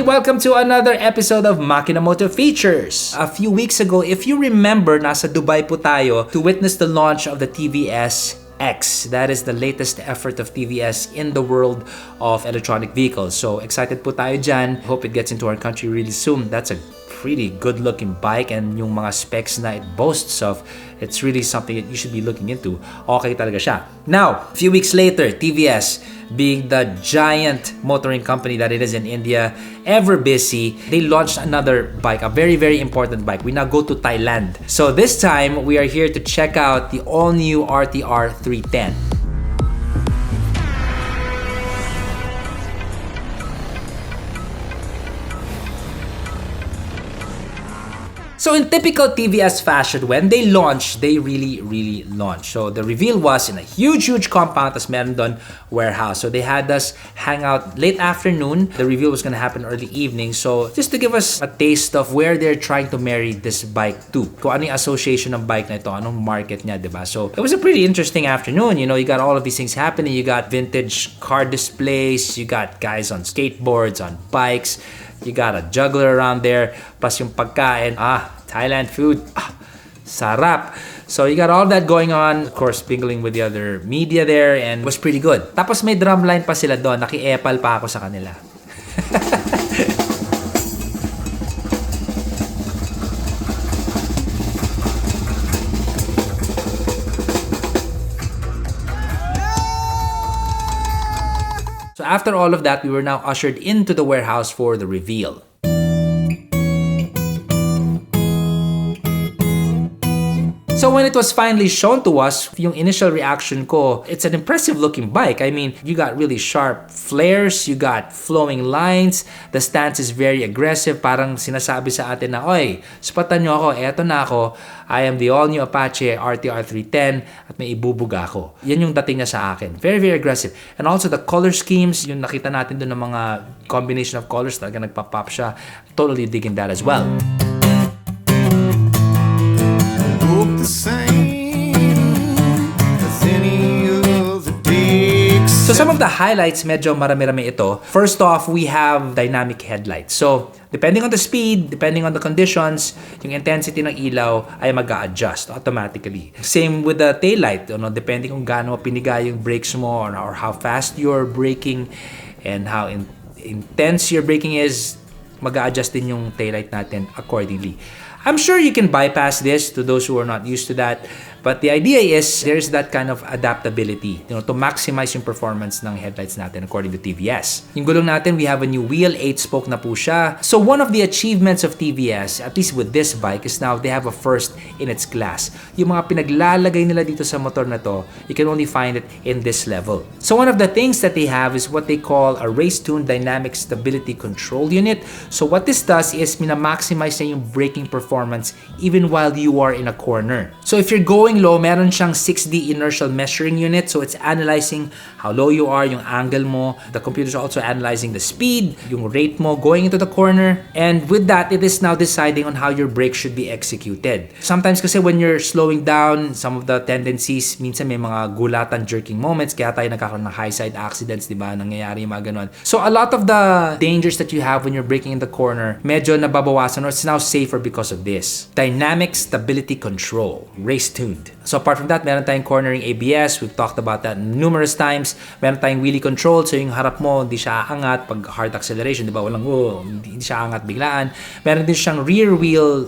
welcome to another episode of Makinamoto Features. A few weeks ago, if you remember, nasa Dubai po tayo to witness the launch of the TVS X. That is the latest effort of TVS in the world of electronic vehicles. So excited po tayo dyan. Hope it gets into our country really soon. That's a pretty good looking bike, and yung mga specs na it boasts of, it's really something that you should be looking into. Okay talaga siya. Now, a few weeks later, TVS, being the giant motoring company that it is in India, ever busy, they launched another bike, a very, very important bike. We now go to Thailand. So this time, we are here to check out the all-new RTR310. So in typical TVS fashion, when they launch, they really launch. So the reveal was in a huge compound, tas meron doon warehouse. So they had us hang out late afternoon. The reveal was gonna happen early evening. So just to give us a taste of where they're trying to marry this bike to. Kung ano yung association ng bike na ito, anong market niya, diba? So it was a pretty interesting afternoon. You know, you got all of these things happening. You got vintage car displays. You got guys on skateboards, on bikes. You got a juggler around there, plus yung pagkain, Thailand food, sarap. So you got all that going on, of course, mingling with the other media there, and it was pretty good. Tapos may drumline pa sila doon, naki-epal pa ako sa kanila. So after all of that, we were now ushered into the warehouse for the reveal. So when it was finally shown to us, yung initial reaction ko, it's an impressive looking bike. I mean, you got really sharp flares, you got flowing lines, the stance is very aggressive, parang sinasabi sa atin na, oy, spatan nyo ako, eto na ako, I am the all-new Apache RTR310 at may ibubuga ako. Yan yung dating niya sa akin. Very, very aggressive. And also the color schemes, yung nakita natin doon ng mga combination of colors, talaga nagpa-pop siya. Totally digging that as well. So some of the highlights, medyo marami-rami ito. First off, we have dynamic headlights. So depending on the speed, depending on the conditions, yung intensity ng ilaw ay mag-a-adjust automatically. Same with the taillight, you know, depending kung gaano piniga yung brakes mo or how fast you're braking and how intense your braking is, mag-a-adjust din yung taillight natin accordingly. I'm sure you can bypass this to those who are not used to that. But the idea is there's that kind of adaptability, you know, to maximize yung performance ng headlights natin according to TVS. Yung gulong natin, we have a new wheel, 8-spoke na po siya. So one of the achievements of TVS, at least with this bike, is now they have a first in its class. Yung mga pinaglalagay nila dito sa motor na to, you can only find it in this level. So one of the things that they have is what they call a race-tuned dynamic stability control unit. So what this does is minamaximize na yung braking performance even while you are in a corner. So if you're going low, meron siyang 6D inertial measuring unit. So it's analyzing how low you are, yung angle mo. The computer's also analyzing the speed, yung rate mo going into the corner. And with that, it is now deciding on how your brake should be executed. Sometimes kasi when you're slowing down, some of the tendencies, minsan may mga gulatan, jerking moments, kaya tayo nagkakaroon ng high side accidents, di ba? Nangyayari yung mga ganun. So a lot of the dangers that you have when you're braking in the corner, medyo nababawasan, or it's now safer because of this. Dynamic stability control, race tuned. So apart from that, meron tayong cornering ABS. We've talked about that numerous times. Meron tayong wheelie control. So yung harap mo, hindi siya aangat pag hard acceleration. Di ba? Walang, hindi siya aangat biglaan. Meron din siyang rear wheel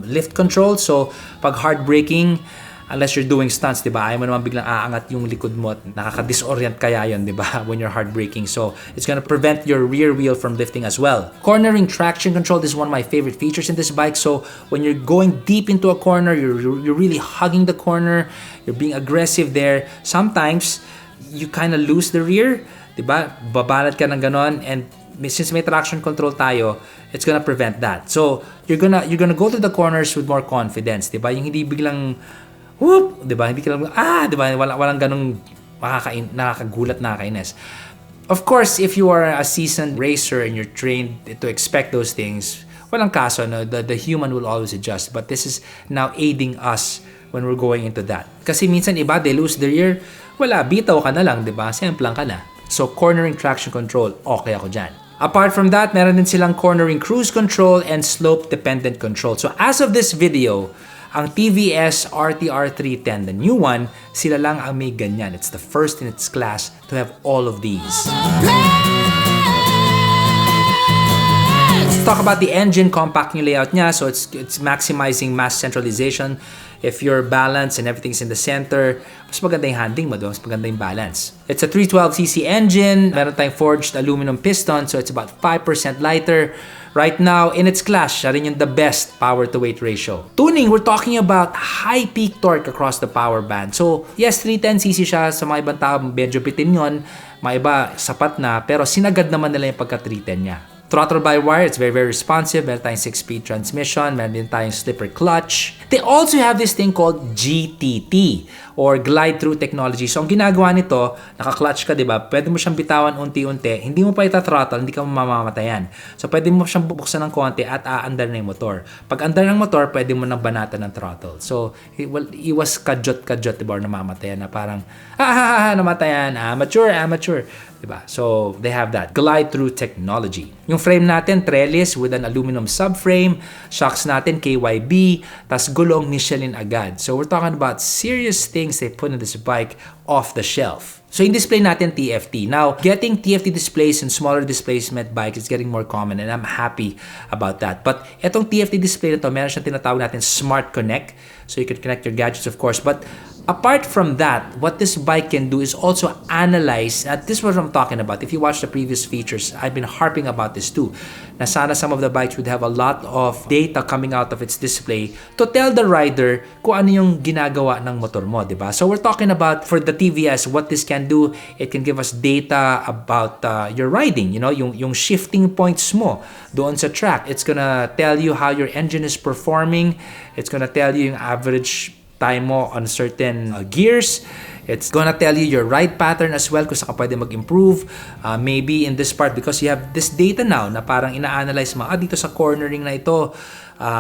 lift control. So pag hard braking, unless you're doing stunts, di ba? Ayaw mo naman biglang aangat yung likod mo at nakaka-disorient kaya yun, di ba? When you're hard braking. So, it's gonna prevent your rear wheel from lifting as well. Cornering traction control is one of my favorite features in this bike. So, when you're going deep into a corner, you're really hugging the corner, you're being aggressive there. Sometimes, you kind of lose the rear, di ba? Babalat ka ng ganon, and since may traction control tayo, it's gonna prevent that. So, you're gonna go to the corners with more confidence, di ba? Yung hindi biglang whoop, 'di ba? Hindi ka lang 'di ba? Walang ganung nakakagulat, nakakainis. Of course, if you are a seasoned racer and you're trained to expect those things, walang kaso, no? The human will always adjust. But this is now aiding us when we're going into that. Kasi minsan iba, they lose their ear, wala, bitaw ka na lang, 'di ba? Semplang ka na. So, cornering traction control, okay ako dyan. Apart from that, meron din silang cornering cruise control and slope-dependent control. So as of this video, ang TVS RTR310, the new one, sila lang ang may ganyan. It's the first in its class to have all of these. Let's talk about the engine, compact yung layout niya. So it's maximizing mass centralization. If your balance and everything's in the center, mas maganda yung handling mo, mas maganda yung balance. It's a 312cc engine. Meron tayong forged aluminum piston, so it's about 5% lighter. Right now, in its class, siya rin yung the best power-to-weight ratio. Tuning, we're talking about high peak torque across the power band. So, yes, 310cc siya. Sa mga ibang tao, medyo bitin yun. Mga iba, sapat na. Pero sinagad naman nila yung pagka-310 niya. Throttle by wire, it's very, very responsive. Meron tayong 6-speed transmission. Meron din tayong slipper clutch. They also have this thing called GTT or glide-through technology. So, ang ginagawa nito, naka-clutch ka, di ba? Pwede mo siyang bitawan unti-unti. Hindi mo pa ita-throttle, hindi ka mamamatayan. So, pwede mo siyang bubuksan ng konti at aandar na yung motor. Pag andar ng motor, pwede mo nang banatan ng throttle. So, iwas kadyot-kadyot, di ba? Or namamatayan na parang, namatayan, amateur. Diba? So, they have that. Glide-through technology. Yung frame natin, trellis with an aluminum subframe. Shocks natin, KYB. Tas gulong Michelin agad. So, we're talking about serious things they put in this bike off the shelf. So, yung display natin, TFT. Now, getting TFT displays and smaller displacement bikes is getting more common and I'm happy about that. But, etong TFT display na to, meron siyang tinatawag natin Smart Connect. So, you can connect your gadgets, of course. But, apart from that, what this bike can do is also analyze, and this is what I'm talking about. If you watch the previous features, I've been harping about this too. Na sana some of the bikes would have a lot of data coming out of its display to tell the rider kung ano yung ginagawa ng motor mo, di ba? So we're talking about, for the TVS, what this can do, it can give us data about your riding, you know, yung shifting points mo doon sa track. It's gonna tell you how your engine is performing. It's gonna tell you yung average time mo on certain gears. It's gonna tell you your ride pattern as well kung saan ka pwede mag-improve. Maybe in this part, because you have this data now na parang ina-analyze mo, dito sa cornering na ito,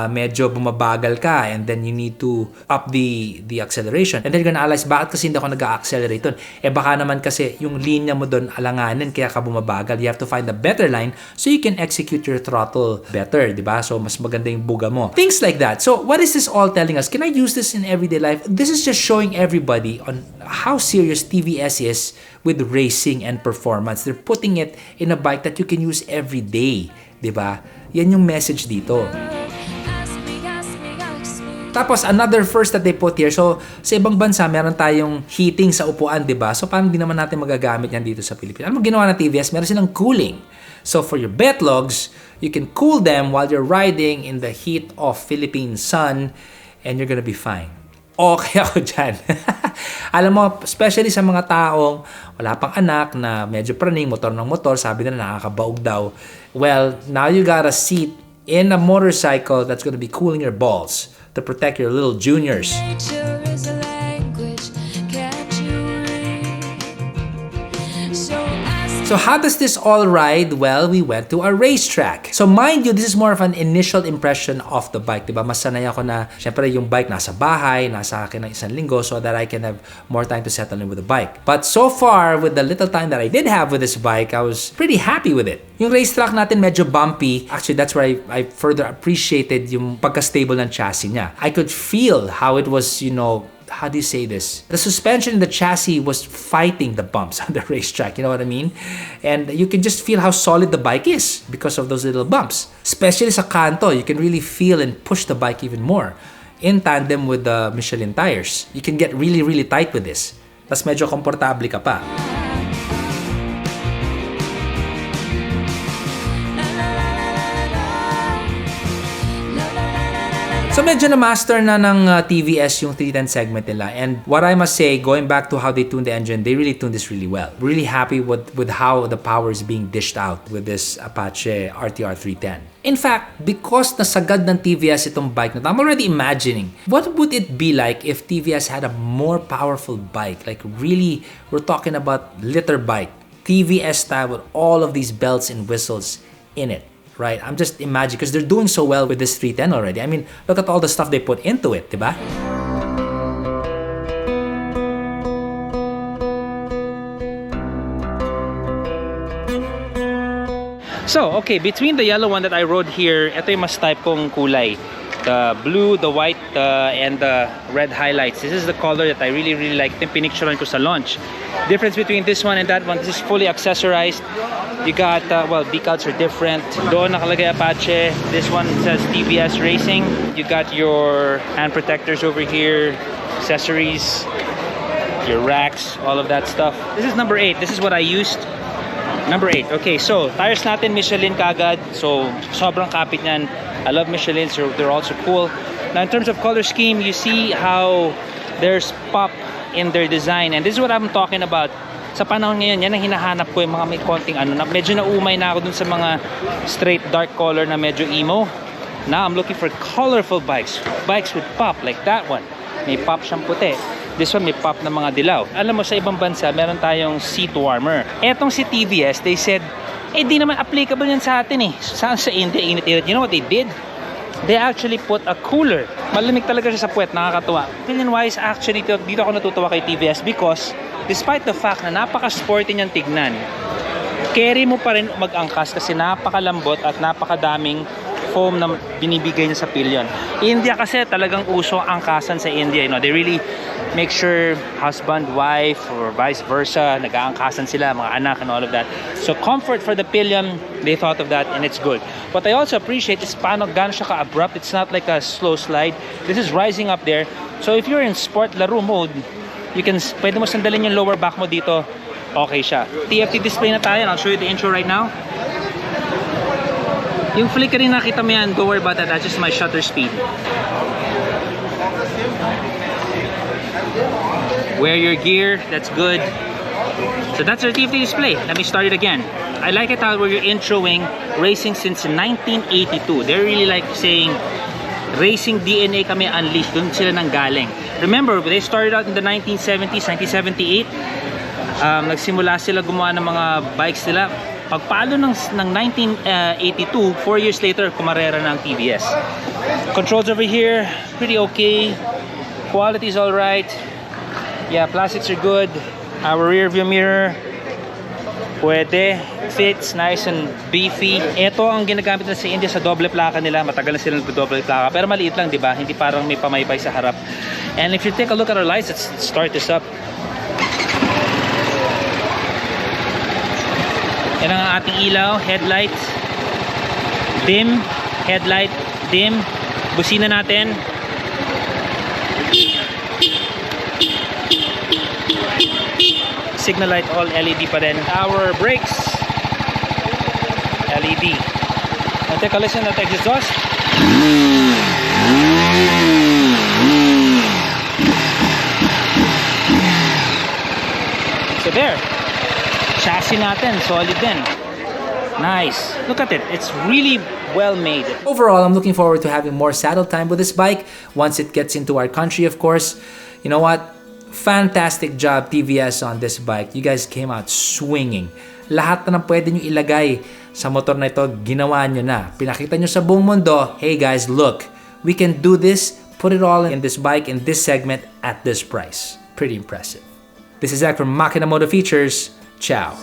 medyo bumabagal ka and then you need to up the acceleration. And then you're gonna analyze, bakit kasi hindi ako nag-accelerate doon? Baka naman kasi yung linya mo doon alanganin kaya ka bumabagal. You have to find a better line so you can execute your throttle better, di ba? So, mas maganda yung buga mo. Things like that. So, what is this all telling us? Can I use this in everyday life? This is just showing everybody on how serious TVS is with racing and performance. They're putting it in a bike that you can use every day, di ba? Yan yung message dito. Tapos, another first that they put here. So, sa ibang bansa, meron tayong heating sa upuan, di ba? So, parang di naman natin magagamit yan dito sa Pilipinas. Ano ginawa ng TVS? Meron silang cooling. So, for your betlogs, you can cool them while you're riding in the heat of Philippine sun and you're gonna be fine. Okay ako dyan. Alam mo, especially sa mga taong wala pang anak na medyo praning, motor ng motor, sabi na nakakabaog daw. Well, now you got a seat in a motorcycle that's gonna be cooling your balls to protect your little juniors. So how does this all ride? Well, we went to a racetrack. So mind you, this is more of an initial impression of the bike. Diba? Mas sanay ako na, syempre yung bike nasa bahay, nasa akin ng isang linggo so that I can have more time to settle in with the bike. But so far, with the little time that I did have with this bike, I was pretty happy with it. Yung racetrack natin medyo bumpy. Actually, that's where I further appreciated yung pagka-stable ng chassis niya. I could feel how it was, you know, how do you say this? The suspension in the chassis was fighting the bumps on the racetrack, you know what I mean? And you can just feel how solid the bike is because of those little bumps. Especially sa kanto, you can really feel and push the bike even more in tandem with the Michelin tires. You can get really, really tight with this. Tas medyo komportable ka pa. So medyo na-master na ng TVS yung 310 segment nila. And what I must say, going back to how they tune the engine, they really tuned this really well. Really happy with how the power is being dished out with this Apache RTR310. In fact, because nasagad ng TVS itong bike na ito, I'm already imagining, what would it be like if TVS had a more powerful bike? Like really, we're talking about litter bike, TVS style with all of these bells and whistles in it. Right? I'm just imagining, because they're doing so well with this 310 already. I mean, look at all the stuff they put into it, diba? So, okay, between the yellow one that I rode here, ito yung mas type kong kulay. The blue, the white, and the red highlights. This is the color that I really like. Ito yung pinicturean ko sa launch. Difference between this one and that one, this is fully accessorized. You got, well, decals are different. Doon nakalagay Apache. This one says TVS Racing. You got your hand protectors over here, accessories, your racks, all of that stuff. This is number 8. This is what I used. Number 8. Okay, so tires natin Michelin kagad. So sobrang kapit niyan. I love Michelin, so they're also cool. Now in terms of color scheme, you see how there's pop in their design. And this is what I'm talking about. Sa panahon ngayon, yan ang hinahanap ko, yung mga may konting ano, na medyo naumay na ako dun sa mga straight dark color na medyo emo. Now I'm looking for colorful bikes. Bikes with pop, like that one. May pop siyang puti. This one may pop na mga dilaw. Alam mo, sa ibang bansa, meron tayong seat warmer. Etong si TVS, they said, di naman applicable yan sa atin eh. Saan sa India, init-init. You know what they did? They actually put a cooler. Malamig talaga siya sa puwet, nakakatuwa. Opinion-wise, actually, dito ako natutuwa kay TVS because despite the fact na napaka-sporty niyang tignan, carry mo pa rin mag-angkas kasi napakalambot at napakadaming foam na binibigay niya sa pillion. India kasi talagang uso ang angkasan sa India. You know, they really make sure husband, wife, or vice versa, nag-aangkasan sila, mga anak and all of that. So comfort for the pillion, they thought of that and it's good. What I also appreciate is paano gano'n siya ka-abrupt. It's not like a slow slide. This is rising up there. So if you're in sport laro mode, pwede mo sandalin yung lower back mo dito. Okay siya. TFT display na tayo. I'll show you the intro right now. Yung flickering nakita mo yan, don't worry about that. That's just my shutter speed. Wear your gear, that's good. So that's our TFT display. Let me start it again. I like it how we're introing racing since 1982. They're really like saying, racing DNA kami unleashed. Doon sila nang galing. Remember, they started out in the 1970s, 1978. Nagsimula sila gumawa ng mga bikes nila. Pagpalo ng 1982, 4 years later, kumarera na ang TVS. Controls over here, pretty okay. Quality is alright. Yeah, plastics are good. Our rear view mirror, pwede. Fits, nice and beefy. Ito ang ginagamit na sa India sa doble plaka nila. Matagal na sila nagdo-doble plaka. Pero maliit lang, di ba? Hindi parang may pamaybay sa harap. And if you take a look at our lights, let's start this up. Yan ang ating ilaw, headlight, dim, headlight, dim, busina natin. Signal light, all LED pa rin. Our brakes, LED. Now take a listen to the exhaust. So there. Chassis natin, solid din. Nice. Look at it. It's really well made. Overall, I'm looking forward to having more saddle time with this bike once it gets into our country, of course. You know what? Fantastic job, TVS, on this bike. You guys came out swinging. Lahat na pwede nyo ilagay sa motor na ito, ginawa nyo na. Pinakita nyo sa buong mundo, hey guys, look, we can do this, put it all in this bike, in this segment, at this price. Pretty impressive. This is Zach from Makina Moto Features. Ciao.